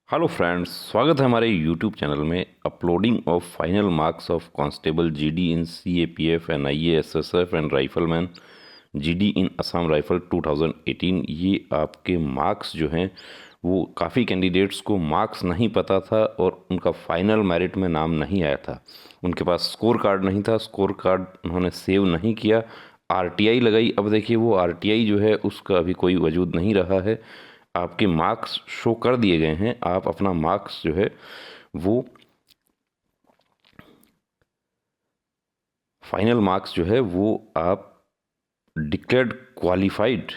Hello friends, स्वागत है हमारे यूट्यूब चैनल में। Uploading of final marks of constable GD in CAPF and IASSF and rifleman GD in Assam rifle 2018। ये आपके marks जो हैं वो काफ़ी कैंडिडेट्स को मार्क्स नहीं पता था और उनका फाइनल मेरिट में नाम नहीं आया था। उनके पास स्कोर कार्ड नहीं था, स्कोर कार्ड उन्होंने सेव नहीं किया, आरटीआई लगाई। अब देखिए वो आरटीआई जो है उसका अभी कोई वजूद नहीं रहा है। आपके मार्क्स शो कर दिए गए हैं। आप अपना मार्क्स जो है वो फाइनल मार्क्स जो है वो आप declared qualified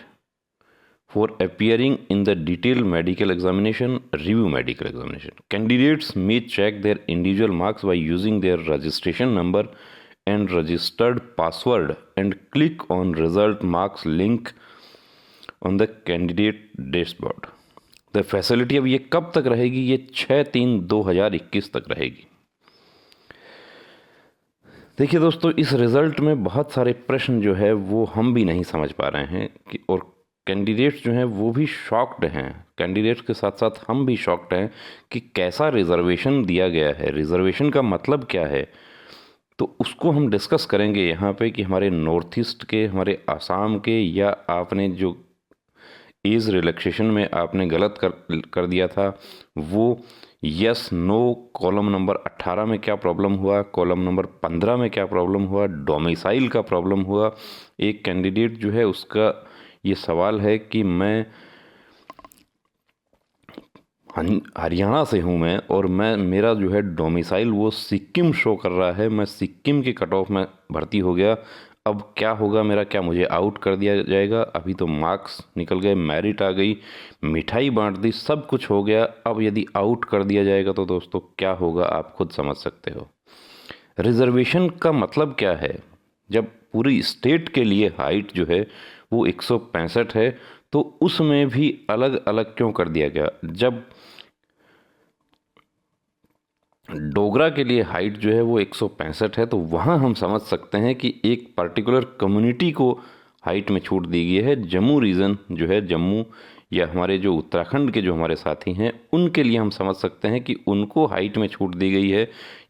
for appearing in the detailed medical examination, review medical examination. Candidates may check their individual marks by using their registration number and registered password and click on result marks link on the candidate dashboard. The facility अब ये कब तक रहेगी? ये 6/3/2021 तक रहेगी। देखिए दोस्तों, इस रिज़ल्ट में बहुत सारे प्रश्न जो है वो हम भी नहीं समझ पा रहे हैं कि, और कैंडिडेट्स जो हैं वो भी शॉक्ड हैं। कैंडिडेट्स के साथ साथ हम भी शॉक्ड हैं कि कैसा रिजर्वेशन दिया गया है, रिजर्वेशन का मतलब क्या है। तो उसको हम डिस्कस करेंगे यहाँ पे कि हमारे नॉर्थ ईस्ट के, हमारे आसाम के, या आपने जो एज रिलैक्सेशन में आपने गलत कर दिया था वो यस नो। कॉलम नंबर 18 में क्या प्रॉब्लम हुआ, कॉलम नंबर 15 में क्या प्रॉब्लम हुआ, डोमिसाइल का प्रॉब्लम हुआ। एक कैंडिडेट जो है उसका ये सवाल है कि मैं हरियाणा से हूँ मैं, और मेरा जो है डोमिसाइल वो सिक्किम शो कर रहा है, मैं सिक्किम के कट ऑफ में भर्ती हो गया। अब क्या होगा मेरा? क्या मुझे आउट कर दिया जाएगा? अभी तो मार्क्स निकल गए, मेरिट आ गई, मिठाई बांट दी, सब कुछ हो गया। अब यदि आउट कर दिया जाएगा तो दोस्तों क्या होगा, आप खुद समझ सकते हो। रिजर्वेशन का मतलब क्या है? जब पूरी स्टेट के लिए हाइट जो है वो 165 है तो उसमें भी अलग अलग क्यों कर दिया गया? जब डोगरा के लिए हाइट जो है वो 165 है तो वहाँ हम समझ सकते हैं कि एक पर्टिकुलर कम्युनिटी को हाइट में छूट दी गई है। जम्मू रीजन जो है, जम्मू या हमारे जो उत्तराखंड के जो हमारे साथी हैं उनके लिए हम समझ सकते हैं कि उनको हाइट में छूट दी गई है।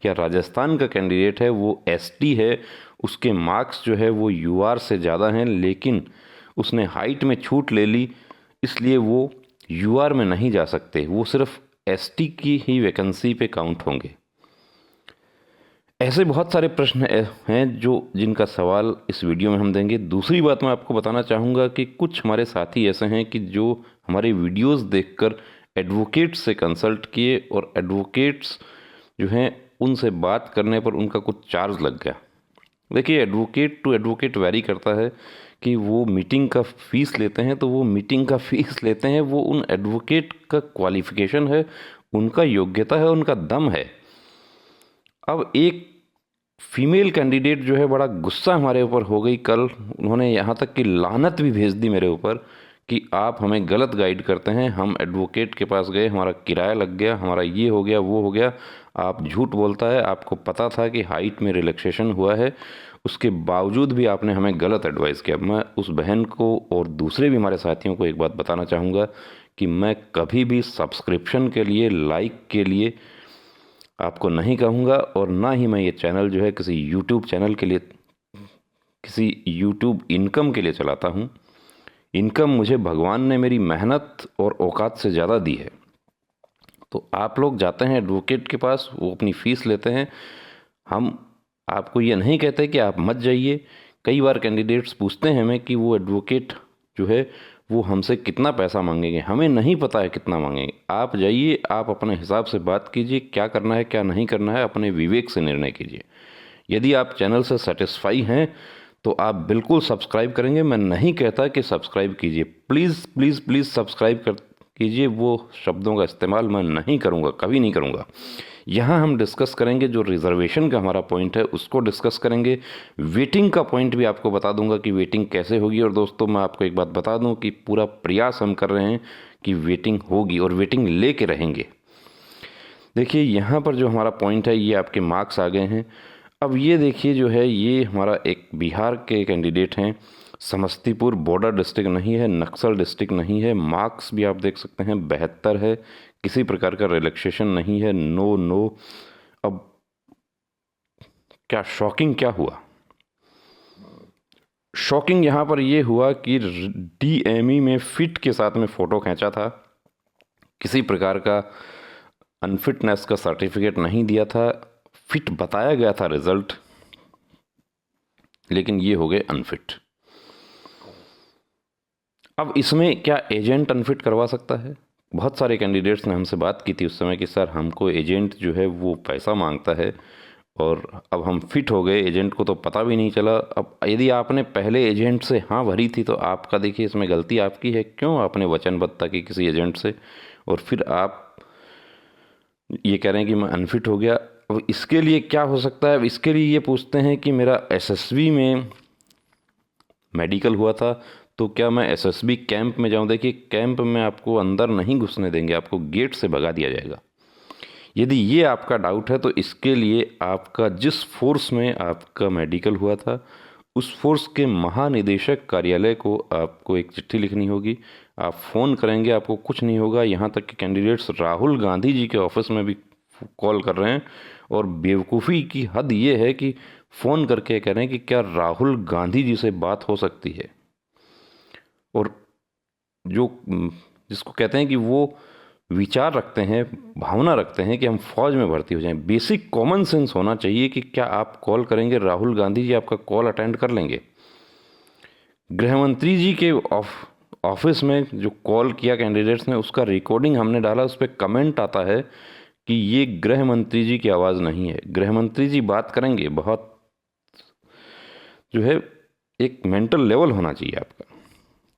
या राजस्थान का कैंडिडेट है वो एसटी है, उसके मार्क्स जो है वो यूआर से ज़्यादा हैं, लेकिन उसने हाइट में छूट ले ली, इसलिए वो यूआर में नहीं जा सकते, वो सिर्फ एसटी की ही वैकेंसी पे काउंट होंगे। ऐसे बहुत सारे प्रश्न हैं जो जिनका सवाल इस वीडियो में हम देंगे। दूसरी बात मैं आपको बताना चाहूँगा कि कुछ हमारे साथी ऐसे हैं कि जो हमारे वीडियोस देखकर एडवोकेट्स से कंसल्ट किए और एडवोकेट्स जो हैं उनसे बात करने पर उनका कुछ चार्ज लग गया। देखिए, एडवोकेट टू एडवोकेट वैरी करता है कि वो मीटिंग का फ़ीस लेते हैं, तो वो मीटिंग का फ़ीस लेते हैं, वो उन एडवोकेट का क्वालिफ़िकेशन है, उनका योग्यता है, उनका दम है। अब एक फीमेल कैंडिडेट जो है बड़ा गुस्सा हमारे ऊपर हो गई कल। उन्होंने यहाँ तक कि लानत भी भेज दी मेरे ऊपर कि आप हमें गलत गाइड करते हैं। हम एडवोकेट के पास गए, हमारा किराया लग गया, हमारा ये हो गया, वो हो गया, आप झूठ बोलता है, आपको पता था कि हाइट में रिलैक्सेशन हुआ है, उसके बावजूद भी आपने हमें गलत एडवाइस किया। मैं उस बहन को और दूसरे भी हमारे साथियों को एक बात बताना चाहूँगा कि मैं कभी भी सब्सक्रिप्शन के लिए, लाइक के लिए आपको नहीं कहूँगा, और ना ही मैं ये चैनल जो है किसी यूट्यूब चैनल के लिए, किसी यूट्यूब इनकम के लिए चलाता हूँ। इनकम मुझे भगवान ने मेरी मेहनत और औकात से ज़्यादा दी है। तो आप लोग जाते हैं एडवोकेट के पास, वो अपनी फ़ीस लेते हैं। हम आपको ये नहीं कहते कि आप मत जाइए। कई बार कैंडिडेट्स पूछते हैं हमें कि वो एडवोकेट जो है वो हमसे कितना पैसा मांगेंगे। हमें नहीं पता है कितना मांगेंगे। आप जाइए, आप अपने हिसाब से बात कीजिए, क्या करना है क्या नहीं करना है अपने विवेक से निर्णय कीजिए। यदि आप चैनल से सेटिस्फाई हैं तो आप बिल्कुल सब्सक्राइब करेंगे। मैं नहीं कहता कि सब्सक्राइब कीजिए, प्लीज़ प्लीज़ प्लीज़ सब्सक्राइब कर कीजिए। वो शब्दों का इस्तेमाल मैं नहीं करूँगा, कभी नहीं करूँगा। यहाँ हम डिस्कस करेंगे जो रिजर्वेशन का हमारा पॉइंट है उसको डिस्कस करेंगे। वेटिंग का पॉइंट भी आपको बता दूंगा कि वेटिंग कैसे होगी। और दोस्तों, मैं आपको एक बात बता दूं कि पूरा प्रयास हम कर रहे हैं कि वेटिंग होगी और वेटिंग लेके रहेंगे। देखिए, यहाँ पर जो हमारा पॉइंट है ये आपके मार्क्स आ गए हैं। अब ये देखिए जो है, ये हमारा एक बिहार के कैंडिडेट हैं समस्तीपुर बॉर्डर डिस्ट्रिक्ट नहीं है, नक्सल डिस्ट्रिक्ट नहीं है। मार्क्स भी आप देख सकते हैं 72 है, किसी प्रकार का रिलैक्सेशन नहीं है, नो नो। अब क्या शॉकिंग क्या हुआ? शॉकिंग यहाँ पर ये हुआ कि डीएमई में फिट के साथ में फ़ोटो खींचा था, किसी प्रकार का अनफिटनेस का सर्टिफिकेट नहीं दिया था, फिट बताया गया था रिजल्ट, लेकिन ये हो गए अनफिट। अब इसमें क्या एजेंट अनफिट करवा सकता है? बहुत सारे कैंडिडेट्स ने हमसे बात की थी उस समय कि सर हमको एजेंट जो है वो पैसा मांगता है और अब हम फिट हो गए, एजेंट को तो पता भी नहीं चला। अब यदि आपने पहले एजेंट से हाँ भरी थी तो आपका देखिए इसमें गलती आपकी है, क्यों आपने वचनबद्धता की किसी एजेंट से और फिर आप ये कह रहे हैं कि मैं अनफिट हो गया। अब इसके लिए क्या हो सकता है? अब इसके लिए ये पूछते हैं कि मेरा एसएसबी में मेडिकल हुआ था तो क्या मैं एसएसबी कैंप में जाऊं? देखिए कैंप में आपको अंदर नहीं घुसने देंगे, आपको गेट से भगा दिया जाएगा। यदि ये आपका डाउट है तो इसके लिए आपका जिस फोर्स में आपका मेडिकल हुआ था उस फोर्स के महानिदेशक कार्यालय को आपको एक चिट्ठी लिखनी होगी। आप फ़ोन करेंगे, आपको कुछ नहीं होगा। यहाँ तक कि कैंडिडेट्स राहुल गांधी जी के ऑफिस में भी कॉल कर रहे हैं और बेवकूफ़ी की हद ये है कि फ़ोन करके कह रहे हैं कि क्या राहुल गांधी जी से बात हो सकती है, और जो जिसको कहते हैं कि वो विचार रखते हैं, भावना रखते हैं कि हम फौज में भर्ती हो जाएं। बेसिक कॉमन सेंस होना चाहिए कि क्या आप कॉल करेंगे, राहुल गांधी जी आपका कॉल अटेंड कर लेंगे? गृह मंत्री जी के ऑफिस में जो कॉल किया कैंडिडेट्स ने उसका रिकॉर्डिंग हमने डाला, उस पर कमेंट आता है कि ये गृह मंत्री जी की आवाज़ नहीं है। गृह मंत्री जी बात करेंगे, बहुत जो है एक मेंटल लेवल होना चाहिए आपका।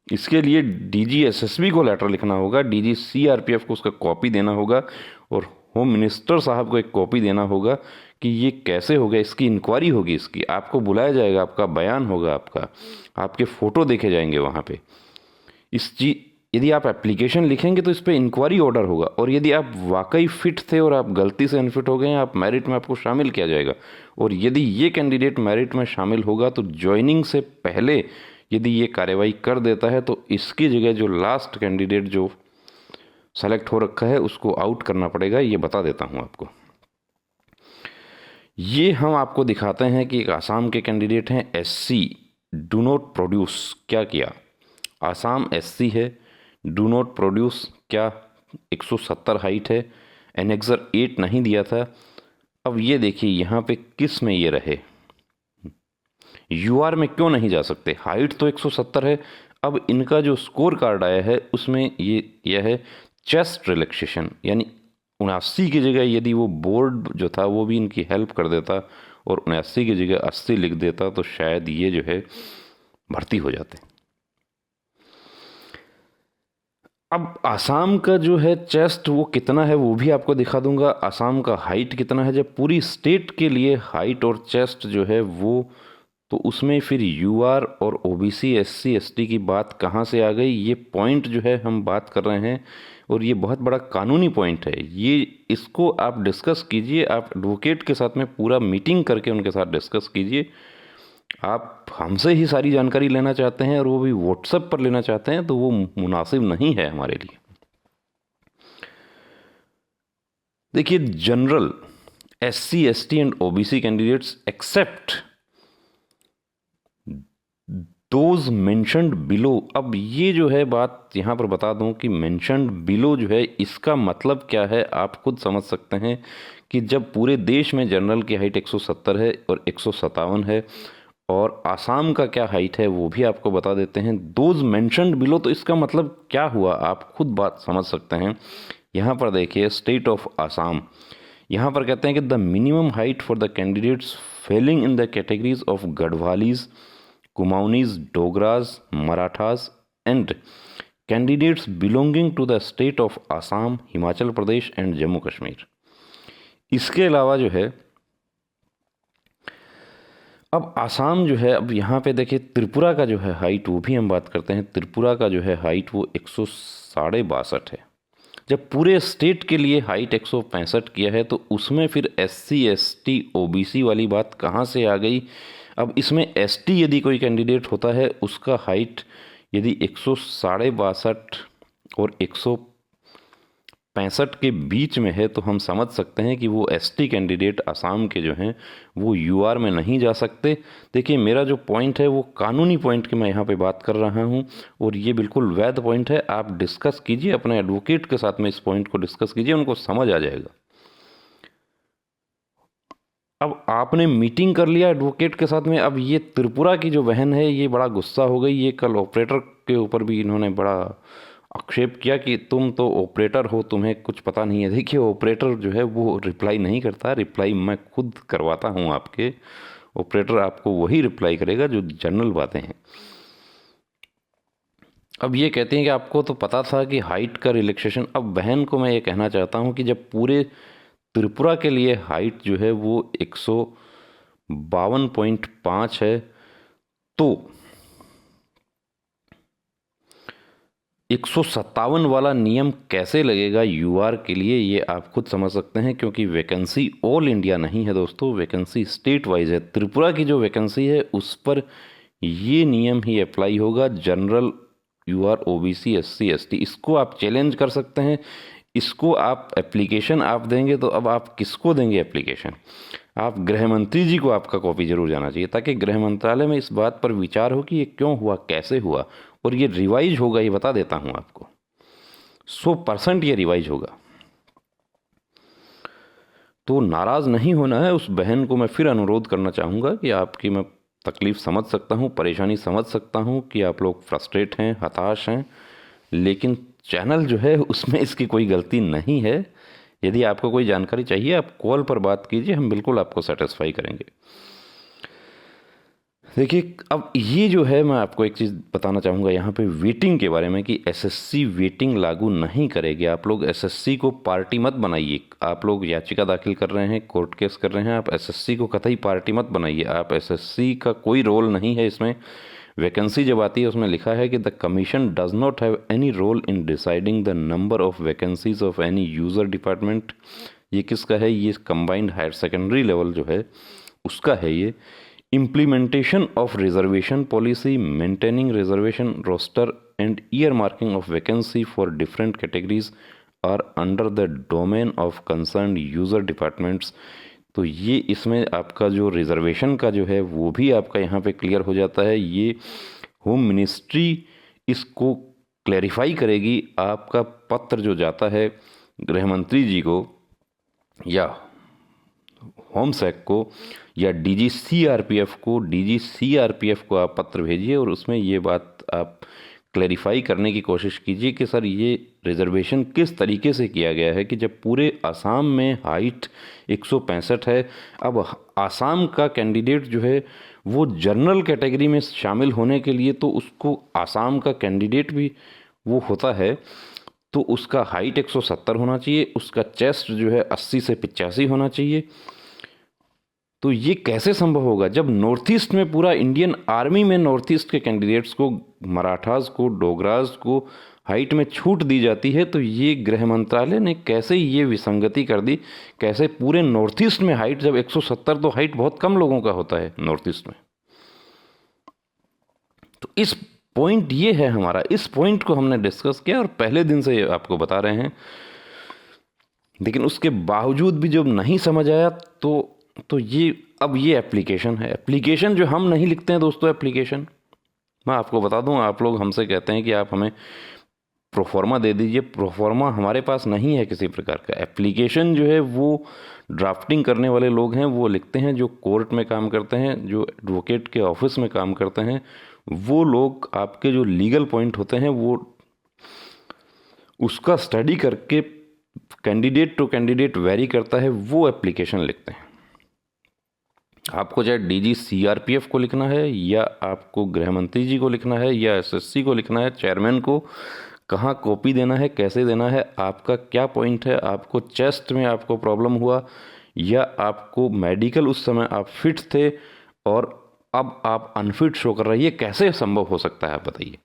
इसके लिए डीजी एसएसबी को लेटर लिखना होगा, डीजी सीआरपीएफ को उसका कॉपी देना होगा और होम मिनिस्टर साहब को एक कॉपी देना होगा कि ये कैसे हो गया, इसकी इंक्वायरी होगी, इसकी आपको बुलाया जाएगा, आपका बयान होगा, आपके फ़ोटो देखे जाएंगे वहाँ पे। इस चीज़ यदि आप एप्लीकेशन लिखेंगे तो इस पर इंक्वायरी ऑर्डर होगा, और यदि आप वाकई फिट थे और आप गलती से अनफिट हो गए हैं, आप मेरिट में आपको शामिल किया जाएगा। और यदि ये कैंडिडेट मेरिट में शामिल होगा तो ज्वाइनिंग से पहले यदि ये कार्रवाई कर देता है तो इसकी जगह जो लास्ट कैंडिडेट जो सेलेक्ट हो रखा है उसको आउट करना पड़ेगा। ये बता देता हूँ आपको। ये हम आपको दिखाते हैं कि एक आसाम के कैंडिडेट हैं एससी, डू नॉट प्रोड्यूस। क्या किया? आसाम एससी है, डू नॉट प्रोड्यूस, क्या 170 हाइट है, एनेक्सर 8 नहीं दिया था। अब ये देखिए यहाँ पे किस में ये रहे, यूआर में क्यों नहीं जा सकते? हाइट तो 170 है। अब इनका जो स्कोर कार्ड आया है उसमें यह है चेस्ट रिलैक्सेशन, यानी 79 की जगह यदि वो बोर्ड जो था वो भी इनकी हेल्प कर देता और 79 की जगह 80 लिख देता तो शायद ये जो है भर्ती हो जाते। अब आसाम का जो है चेस्ट वो कितना है वो भी आपको दिखा दूंगा। आसाम का हाइट कितना है, जब पूरी स्टेट के लिए हाइट और चेस्ट जो है वो, तो उसमें फिर यूआर और ओबीसी एससी एसटी की बात कहाँ से आ गई? ये पॉइंट जो है हम बात कर रहे हैं और ये बहुत बड़ा कानूनी पॉइंट है। ये इसको आप डिस्कस कीजिए, आप एडवोकेट के साथ में पूरा मीटिंग करके उनके साथ डिस्कस कीजिए। आप हमसे ही सारी जानकारी लेना चाहते हैं और वो भी व्हाट्सएप पर लेना चाहते हैं तो वो मुनासिब नहीं है हमारे लिए। देखिए general SC ST and OBC candidates except those mentioned below. अब ये जो है बात यहाँ पर बता दूं कि मेंशन्ड बिलो जो है इसका मतलब क्या है, आप खुद समझ सकते हैं कि जब पूरे देश में जनरल की हाइट 170 है और 157 है और आसाम का क्या हाइट है वो भी आपको बता देते हैं। दोज मेंशन्ड बिलो, तो इसका मतलब क्या हुआ आप खुद बात समझ सकते हैं। यहाँ पर देखिए स्टेट ऑफ आसाम, यहाँ पर कहते हैं कि the minimum height for the candidates falling in the categories of Garhwalis, Kumaonis, Dogras, Marathas and candidates belonging to the state of Assam, Himachal Pradesh and Jammu Kashmir. इसके अलावा जो है अब आसाम जो है, अब यहाँ पे देखिए त्रिपुरा का जो है हाइट वो भी हम बात करते हैं। त्रिपुरा का जो है हाइट वो 162.62 है। जब पूरे स्टेट के लिए हाइट 165 किया है तो उसमें फिर एससी एसटी ओबीसी वाली बात कहाँ से आ गई? अब इसमें एसटी यदि कोई कैंडिडेट होता है, उसका हाइट यदि 162 और 165 के बीच में है, तो हम समझ सकते हैं कि वो एसटी कैंडिडेट असम के जो हैं वो यूआर में नहीं जा सकते। देखिए, मेरा जो पॉइंट है वो कानूनी पॉइंट की मैं यहाँ पे बात कर रहा हूँ, और ये बिल्कुल वैध पॉइंट है। आप डिस्कस कीजिए अपने एडवोकेट के साथ में, इस पॉइंट को डिस्कस कीजिए, उनको समझ आ जाएगा। अब आपने मीटिंग कर लिया एडवोकेट के साथ में। अब ये त्रिपुरा की जो बहन है ये बड़ा गुस्सा हो गई। ये कल ऑपरेटर के ऊपर भी इन्होंने बड़ा आक्षेप किया कि तुम तो ऑपरेटर हो, तुम्हें कुछ पता नहीं है। देखिए, ऑपरेटर जो है वो रिप्लाई नहीं करता, रिप्लाई मैं खुद करवाता हूँ आपके। ऑपरेटर आपको वही रिप्लाई करेगा जो जनरल बातें हैं। अब ये कहते हैं कि आपको तो पता था कि हाइट का रिलैक्सेशन। अब बहन को मैं ये कहना चाहता हूँ कि जब पूरे त्रिपुरा के लिए हाइट जो है वो 152.5 है, तो 157 वाला नियम कैसे लगेगा यूआर के लिए, ये आप खुद समझ सकते हैं। क्योंकि वैकेंसी ऑल इंडिया नहीं है दोस्तों, वैकेंसी स्टेट वाइज है। त्रिपुरा की जो वैकेंसी है उस पर ये नियम ही अप्लाई होगा। General, UR, OBC, SC, ST, इसको आप चैलेंज कर सकते हैं। इसको आप एप्लीकेशन आप देंगे, तो अब आप किसको देंगे एप्लीकेशन? आप गृह मंत्री जी को आपका कॉपी जरूर जाना चाहिए, ताकि गृह मंत्रालय में इस बात पर विचार हो कि ये क्यों हुआ, कैसे हुआ, और ये रिवाइज होगा। ये बता देता हूं आपको, 100% ये रिवाइज होगा। तो नाराज नहीं होना है। उस बहन को मैं फिर अनुरोध करना चाहूँगा कि आपकी मैं तकलीफ़ समझ सकता हूँ, परेशानी समझ सकता हूँ कि आप लोग फ्रस्ट्रेट हैं, हताश हैं, लेकिन चैनल जो है उसमें इसकी कोई गलती नहीं है। यदि आपको कोई जानकारी चाहिए, आप कॉल पर बात कीजिए, हम बिल्कुल आपको सेटिस्फाई करेंगे। देखिए, अब ये जो है मैं आपको एक चीज़ बताना चाहूँगा यहाँ पे वेटिंग के बारे में, कि एसएससी वेटिंग लागू नहीं करेगी। आप लोग एसएससी को पार्टी मत बनाइए। आप लोग याचिका दाखिल कर रहे हैं, कोर्ट केस कर रहे हैं, आप एसएससी को कतई पार्टी मत बनाइए। आप एसएससी का कोई रोल नहीं है इसमें। वैकेंसी जब आती है उसमें लिखा है कि the commission does not have any role in deciding the number of vacancies of any user department. ये किसका है? ये कंबाइंड हायर सेकेंडरी लेवल जो है उसका है ये। Implementation of reservation policy, maintaining reservation roster and earmarking of vacancy for different categories are under the domain of concerned user departments। तो ये इसमें आपका जो रिजर्वेशन का जो है वो भी आपका यहाँ पे क्लियर हो जाता है। ये होम मिनिस्ट्री इसको क्लैरिफाई करेगी। आपका पत्र जो जाता है गृह मंत्री जी को या होम सेक को या डीजी सीआरपीएफ को आप पत्र भेजिए, और उसमें ये बात आप क्लैरिफाई करने की कोशिश कीजिए कि सर ये रिजर्वेशन किस तरीके से किया गया है। कि जब पूरे आसाम में हाइट 165 है, अब आसाम का कैंडिडेट जो है वो जनरल कैटेगरी में शामिल होने के लिए, तो उसको आसाम का कैंडिडेट भी वो होता है, तो उसका हाइट 170 होना चाहिए, उसका चेस्ट जो है 80 से 85 होना चाहिए। तो ये कैसे संभव होगा जब नॉर्थ ईस्ट में, पूरा इंडियन आर्मी में नॉर्थ ईस्ट के कैंडिडेट्स को, मराठास को, डोगरास को हाइट में छूट दी जाती है। तो ये गृह मंत्रालय ने कैसे ये विसंगति कर दी? कैसे पूरे नॉर्थ ईस्ट में हाइट जब 170, तो हाइट बहुत कम लोगों का होता है नॉर्थ ईस्ट में। तो इस पॉइंट ये है हमारा, इस पॉइंट को हमने डिस्कस किया और पहले दिन से आपको बता रहे हैं, लेकिन उसके बावजूद भी जब नहीं समझ आया तो ये अब ये एप्लीकेशन है। एप्लीकेशन जो हम नहीं लिखते हैं दोस्तों, एप्लीकेशन मैं आपको बता दूं, आप लोग हमसे कहते हैं कि आप हमें प्रोफॉर्मा दे दीजिए। प्रोफॉर्मा हमारे पास नहीं है किसी प्रकार का। एप्लीकेशन जो है वो ड्राफ्टिंग करने वाले लोग हैं, वो लिखते हैं, जो कोर्ट में काम करते हैं, जो एडवोकेट के ऑफिस में काम करते हैं, वो लोग आपके जो लीगल पॉइंट होते हैं वो उसका स्टडी करके कैंडिडेट टू कैंडिडेट वेरी करता है, वो एप्लीकेशन लिखते हैं। आपको चाहे डीजी सीआरपीएफ को लिखना है, या आपको गृह मंत्री जी को लिखना है, या एसएससी को लिखना है, चेयरमैन को कहाँ कॉपी देना है, कैसे देना है, आपका क्या पॉइंट है, आपको चेस्ट में आपको प्रॉब्लम हुआ, या आपको मेडिकल उस समय आप फिट थे और अब आप अनफिट शो कर रहे हैं, ये कैसे संभव हो सकता है? आप बताइए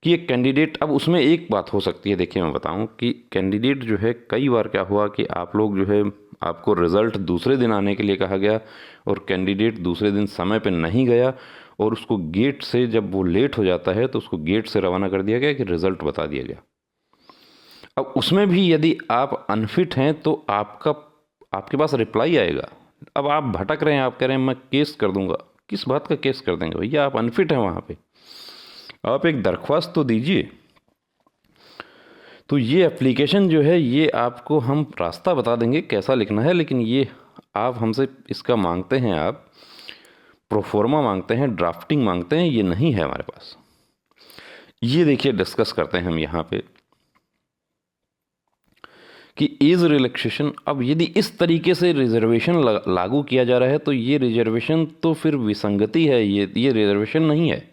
कि एक कैंडिडेट, अब उसमें एक बात हो सकती है, देखिए मैं बताऊं कि कैंडिडेट जो है, कई बार क्या हुआ कि आप लोग जो है आपको रिज़ल्ट दूसरे दिन आने के लिए कहा गया और कैंडिडेट दूसरे दिन समय पे नहीं गया और उसको गेट से, जब वो लेट हो जाता है तो उसको गेट से रवाना कर दिया गया कि रिज़ल्ट बता दिया गया। अब उसमें भी यदि आप अनफिट हैं तो आपके पास रिप्लाई आएगा। अब आप भटक रहे हैं, आप कह रहे हैं मैं केस कर दूंगा। किस बात का केस कर देंगे भैया? आप अनफिट हैं वहाँ पे, आप एक दरख्वास्त तो दीजिए। तो ये एप्लीकेशन जो है, ये आपको हम रास्ता बता देंगे कैसा लिखना है, लेकिन ये आप हमसे इसका मांगते हैं, आप प्रोफोर्मा मांगते हैं, ड्राफ्टिंग मांगते हैं, ये नहीं है हमारे पास। ये देखिए डिस्कस करते हैं हम यहाँ पे कि एज रिलैक्सेशन। अब यदि इस तरीके से रिजर्वेशन लागू किया जा रहा है तो ये रिजर्वेशन तो फिर विसंगति है, ये रिजर्वेशन नहीं है,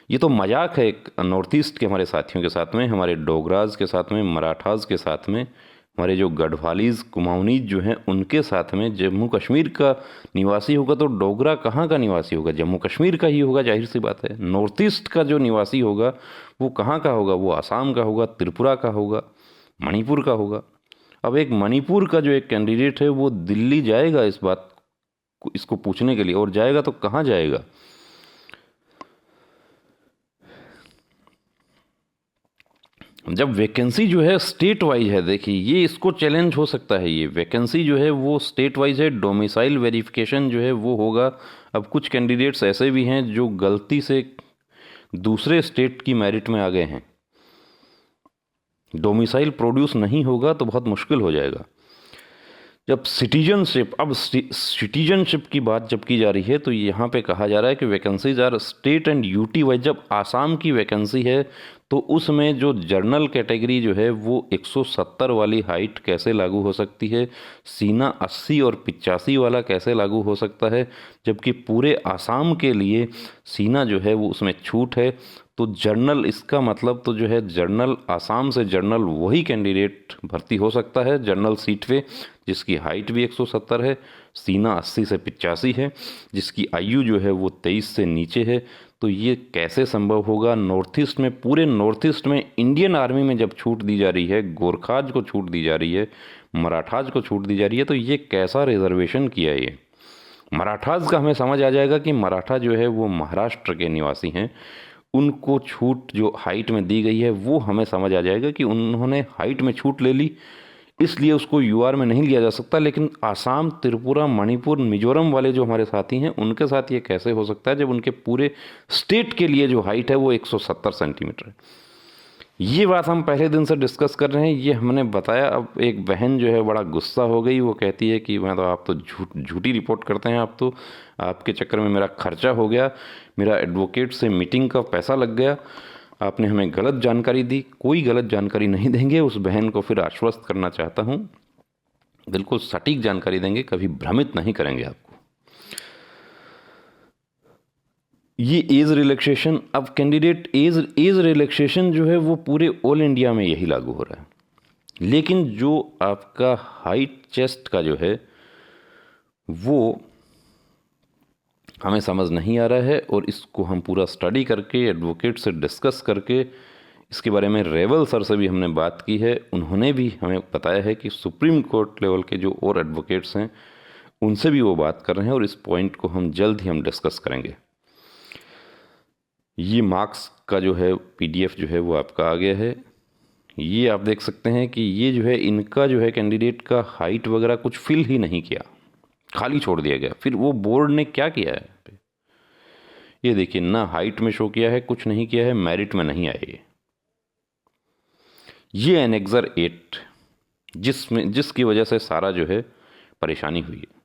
ये तो मजाक है एक नॉर्थ ईस्ट के हमारे साथियों के साथ में, हमारे डोगराज के साथ में, मराठास के साथ में, हमारे जो गढ़वालीज कुमाऊनीज जो हैं उनके साथ में। जम्मू कश्मीर का निवासी होगा तो डोगरा कहाँ का निवासी होगा? जम्मू कश्मीर का ही होगा, जाहिर सी बात है। नॉर्थ ईस्ट का जो निवासी होगा वो कहाँ का होगा? वो आसाम का होगा, त्रिपुरा का होगा, मणिपुर का होगा। अब एक मणिपुर का जो एक कैंडिडेट है वो दिल्ली जाएगा इस बात को, इसको पूछने के लिए, और जाएगा तो कहाँ जाएगा? जब वैकेंसी जो है स्टेट वाइज है, देखिए ये इसको चैलेंज हो सकता है। ये वैकेंसी जो है वो स्टेट वाइज है, डोमिसाइल वेरिफिकेशन जो है वो होगा। अब कुछ कैंडिडेट्स ऐसे भी हैं जो गलती से दूसरे स्टेट की मेरिट में आ गए हैं, डोमिसाइल प्रोड्यूस नहीं होगा तो बहुत मुश्किल हो जाएगा। जब सिटीजनशिप, अब सिटीजनशिप की बात जब की जा रही है तो यहाँ पे कहा जा रहा है कि vacancies are state and UT wise. जब आसाम की वैकेंसी है तो उसमें जो जर्नल कैटेगरी जो है वो 170 वाली हाइट कैसे लागू हो सकती है, सीना 80 और 85 वाला कैसे लागू हो सकता है, जबकि पूरे आसाम के लिए सीना जो है वो उसमें छूट है। तो जर्नल, इसका मतलब तो जो है जर्नल, आसाम से जर्नल वही कैंडिडेट भर्ती हो सकता है जर्नल सीट पे जिसकी हाइट भी 170 है, सीना 80 से 85 है, जिसकी आयु जो है वो 23 से नीचे है। तो ये कैसे संभव होगा? नॉर्थ ईस्ट में, पूरे नॉर्थ ईस्ट में इंडियन आर्मी में जब छूट दी जा रही है, गोरखाज को छूट दी जा रही है, मराठाज को छूट दी जा रही है, तो ये कैसा रिजर्वेशन किया है ये? मराठाज का हमें समझ आ जाएगा कि मराठा जो है वो महाराष्ट्र के निवासी हैं, उनको छूट जो हाइट में दी गई है वो हमें समझ आ जाएगा कि उन्होंने हाइट में छूट ले ली, इसलिए उसको यूआर में नहीं लिया जा सकता। लेकिन आसाम, त्रिपुरा, मणिपुर, मिजोरम वाले जो हमारे साथी हैं उनके साथ ये कैसे हो सकता है जब उनके पूरे स्टेट के लिए जो हाइट है वो 170 सेंटीमीटर है? ये बात हम पहले दिन से डिस्कस कर रहे हैं, ये हमने बताया। अब एक बहन जो है बड़ा गुस्सा हो गई, वो कहती है कि मैं तो, आप तो झूठी रिपोर्ट करते हैं, आप तो, आपके चक्कर में मेरा खर्चा हो गया, मेरा एडवोकेट से मीटिंग का पैसा लग गया, आपने हमें गलत जानकारी दी। कोई गलत जानकारी नहीं देंगे, उस बहन को फिर आश्वस्त करना चाहता हूँ, बिल्कुल सटीक जानकारी देंगे, कभी भ्रमित नहीं करेंगे आपको। ये एज रिलैक्सेशन, अब कैंडिडेट एज रिलैक्सेशन जो है वो पूरे ऑल इंडिया में यही लागू हो रहा है, लेकिन जो आपका हाइट चेस्ट का जो है वो हमें समझ नहीं आ रहा है, और इसको हम पूरा स्टडी करके, एडवोकेट से डिस्कस करके, इसके बारे में रेवल सर से भी हमने बात की है, उन्होंने भी हमें बताया है कि सुप्रीम कोर्ट लेवल के जो और एडवोकेट्स हैं उनसे भी वो बात कर रहे हैं, और इस पॉइंट को हम जल्द ही हम डिस्कस करेंगे। ये मार्क्स का जो है पीडीएफ जो है वो आपका आ गया है। ये आप देख सकते हैं कि ये जो है इनका जो है कैंडिडेट का हाइट वगैरह कुछ फिल ही नहीं किया, खाली छोड़ दिया गया। फिर वो बोर्ड ने क्या किया है, ये देखिए, ना हाइट में शो किया है, कुछ नहीं किया है, मेरिट में नहीं आए। ये एनेक्सर 8 जिसकी वजह से सारा जो है परेशानी हुई है,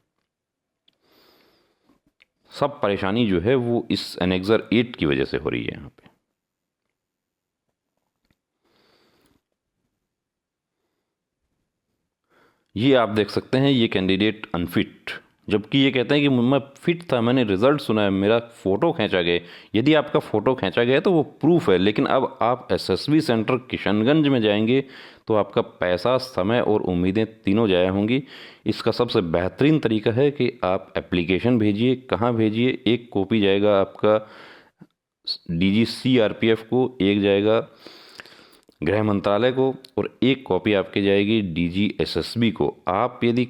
सब परेशानी जो है वो इस एनेक्सर 8 की वजह से हो रही है यहाँ पे। ये आप देख सकते हैं, ये कैंडिडेट अनफिट, जबकि ये कहते हैं कि मैं फिट था, मैंने रिजल्ट सुना है, मेरा फ़ोटो खींचा गया। यदि आपका फ़ोटो खींचा गया तो वो प्रूफ है, लेकिन अब आप एसएसबी सेंटर किशनगंज में जाएंगे तो आपका पैसा, समय और उम्मीदें तीनों जाया होंगी। इसका सबसे बेहतरीन तरीका है कि आप एप्लीकेशन भेजिए। कहाँ भेजिए? एक कॉपी जाएगा आपका डीजी सीआरपीएफ को, एक जाएगा गृह मंत्रालय को, और एक कॉपी आपकी जाएगी डीजी एसएसबी को। आप यदि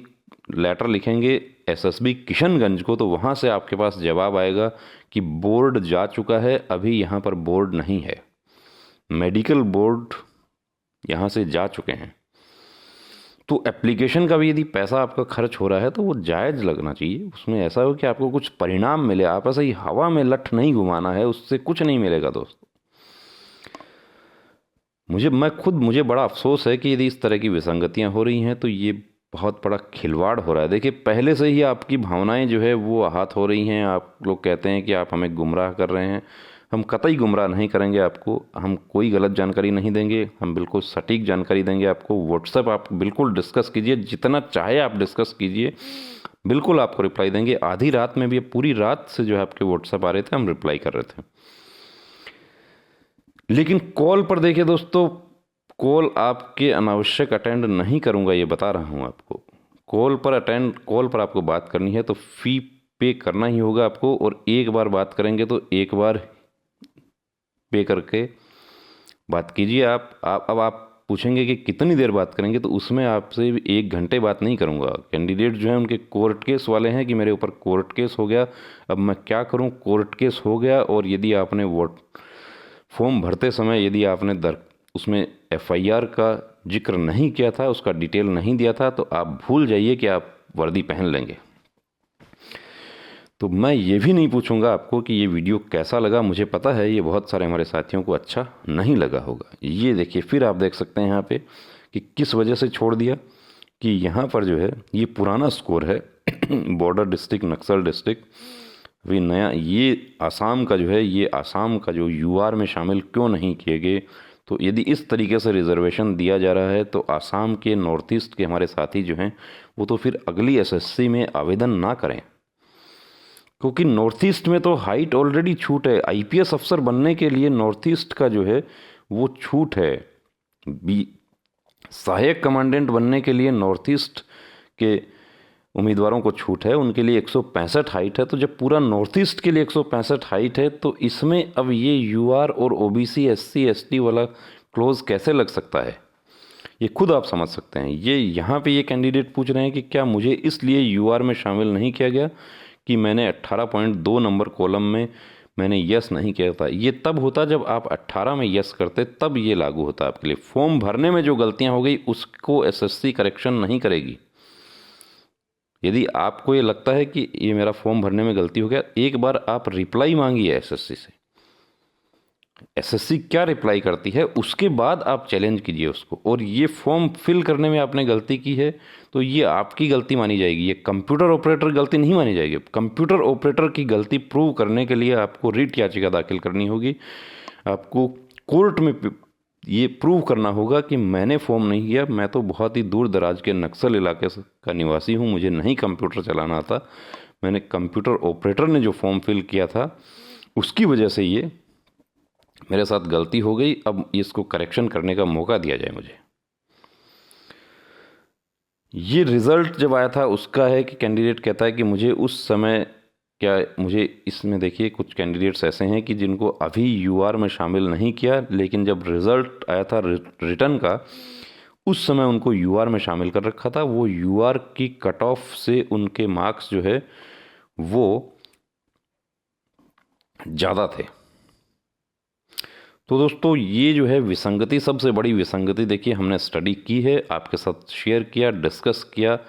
लेटर लिखेंगे एसएसबी किशनगंज को तो वहाँ से आपके पास जवाब आएगा कि बोर्ड जा चुका है, अभी यहाँ पर बोर्ड नहीं है। मेडिकल बोर्ड यहाँ से जा चुके हैं। तो एप्लीकेशन का भी यदि पैसा आपका खर्च हो रहा है तो वो जायज़ लगना चाहिए। उसमें ऐसा हो कि आपको कुछ परिणाम मिले, आप ऐसा ही हवा में लठ नहीं घुमाना है, उससे कुछ नहीं मिलेगा दोस्तों। मुझे बड़ा अफसोस है कि यदि इस तरह की विसंगतियां हो रही हैं तो ये बहुत बड़ा खिलवाड़ हो रहा है। देखिए, पहले से ही आपकी भावनाएं जो है वो आहत हो रही हैं। आप लोग कहते हैं कि आप हमें गुमराह कर रहे हैं। हम कतई गुमराह नहीं करेंगे आपको, हम कोई गलत जानकारी नहीं देंगे, हम बिल्कुल सटीक जानकारी देंगे आपको। व्हाट्सएप आप बिल्कुल डिस्कस कीजिए, जितना चाहे आप डिस्कस कीजिए, बिल्कुल आपको रिप्लाई देंगे। आधी रात में भी, पूरी रात से जो है आपके व्हाट्सएप आ रहे थे, हम रिप्लाई कर रहे थे। लेकिन कॉल पर देखिए दोस्तों, कॉल आपके अनावश्यक अटेंड नहीं करूंगा, ये बता रहा हूं आपको। कॉल पर आपको बात करनी है तो फी पे करना ही होगा आपको, और एक बार बात करेंगे तो एक बार पे करके बात कीजिए। अब आप पूछेंगे कि कितनी देर बात करेंगे, तो उसमें आपसे 1 घंटे बात नहीं करूंगा। कैंडिडेट जो है उनके कोर्ट केस वाले हैं कि मेरे ऊपर कोर्ट केस हो गया, अब मैं क्या करूं। कोर्ट केस हो गया, और यदि आपने फॉर्म भरते समय यदि आपने उसमें एफआईआर का जिक्र नहीं किया था, उसका डिटेल नहीं दिया था, तो आप भूल जाइए कि आप वर्दी पहन लेंगे। तो मैं ये भी नहीं पूछूंगा आपको कि ये वीडियो कैसा लगा। मुझे पता है ये बहुत सारे हमारे साथियों को अच्छा नहीं लगा होगा। ये देखिए, फिर आप देख सकते हैं यहाँ पे कि किस वजह से छोड़ दिया, कि यहाँ पर जो है ये पुराना स्कोर है बॉर्डर डिस्ट्रिक्ट, नक्सल डिस्ट्रिक्ट। अभी नया ये आसाम का जो है, ये आसाम का जो यूआर में शामिल क्यों नहीं किए गए। तो यदि इस तरीके से रिजर्वेशन दिया जा रहा है तो आसाम के नॉर्थ ईस्ट के हमारे साथी जो हैं वो तो फिर अगली एसएससी में आवेदन ना करें, क्योंकि नॉर्थ ईस्ट में तो हाइट ऑलरेडी छूट है। आईपीएस अफसर बनने के लिए नॉर्थ ईस्ट का जो है वो छूट है। सहायक कमांडेंट बनने के लिए नॉर्थ ईस्ट के उम्मीदवारों को छूट है, उनके लिए 165 हाइट है। तो जब पूरा नॉर्थ ईस्ट के लिए 165 हाइट है तो इसमें अब ये यूआर और ओबीसी एससी एसटी वाला क्लोज कैसे लग सकता है, ये खुद आप समझ सकते हैं। ये यहाँ पे ये कैंडिडेट पूछ रहे हैं कि क्या मुझे इसलिए यूआर में शामिल नहीं किया गया कि मैंने 18.2 नंबर कॉलम में मैंने यस नहीं किया था। ये तब होता जब आप 18 में यस करते, तब ये लागू होता आपके लिए। फॉर्म भरने में जो गलतियां हो गई उसको एसएससी करेक्शन नहीं करेगी। यदि आपको ये लगता है कि ये मेरा फॉर्म भरने में गलती हो गया, एक बार आप रिप्लाई मांगिए एसएससी से। एसएससी क्या रिप्लाई करती है उसके बाद आप चैलेंज कीजिए उसको। और ये फॉर्म फिल करने में आपने गलती की है तो ये आपकी गलती मानी जाएगी, ये कंप्यूटर ऑपरेटर गलती नहीं मानी जाएगी। कंप्यूटर ऑपरेटर की गलती प्रूव करने के लिए आपको रिट याचिका दाखिल करनी होगी। आपको कोर्ट में ये प्रूव करना होगा कि मैंने फॉर्म नहीं किया, मैं तो बहुत ही दूर दराज के नक्सल इलाके का निवासी हूँ, मुझे नहीं कंप्यूटर चलाना आता, मैंने कंप्यूटर ऑपरेटर ने जो फॉर्म फिल किया था उसकी वजह से ये मेरे साथ गलती हो गई। अब इसको करेक्शन करने का मौका दिया जाए मुझे। ये रिज़ल्ट जब आया था उसका है कि कैंडिडेट कहता है कि मुझे उस समय मुझे इसमें देखिए कुछ कैंडिडेट्स ऐसे हैं कि जिनको अभी यूआर में शामिल नहीं किया, लेकिन जब रिज़ल्ट आया था रिटर्न का उस समय उनको यूआर में शामिल कर रखा था। वो यूआर की कट ऑफ से उनके मार्क्स जो है वो ज़्यादा थे। तो दोस्तों ये जो है विसंगति, सबसे बड़ी विसंगति देखिए हमने स्टडी की है, आपके साथ शेयर किया, डिस्कस किया।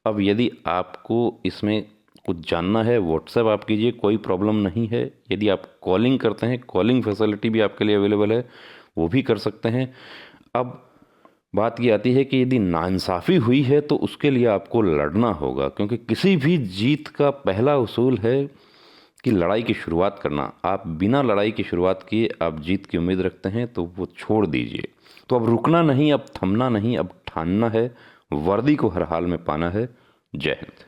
अब यदि आपको इसमें कुछ जानना है व्हाट्सएप आप कीजिए, कोई प्रॉब्लम नहीं है। यदि आप कॉलिंग करते हैं, कॉलिंग फैसिलिटी भी आपके लिए अवेलेबल है, वो भी कर सकते हैं। अब बात ये आती है कि यदि नाइंसाफ़ी हुई है तो उसके लिए आपको लड़ना होगा, क्योंकि किसी भी जीत का पहला उसूल है कि लड़ाई की शुरुआत करना। आप बिना लड़ाई की शुरुआत किए आप जीत की उम्मीद रखते हैं तो वो छोड़ दीजिए। तो अब रुकना नहीं, अब थमना नहीं, अब ठानना है, वर्दी को हर हाल में पाना है। जय हिंद।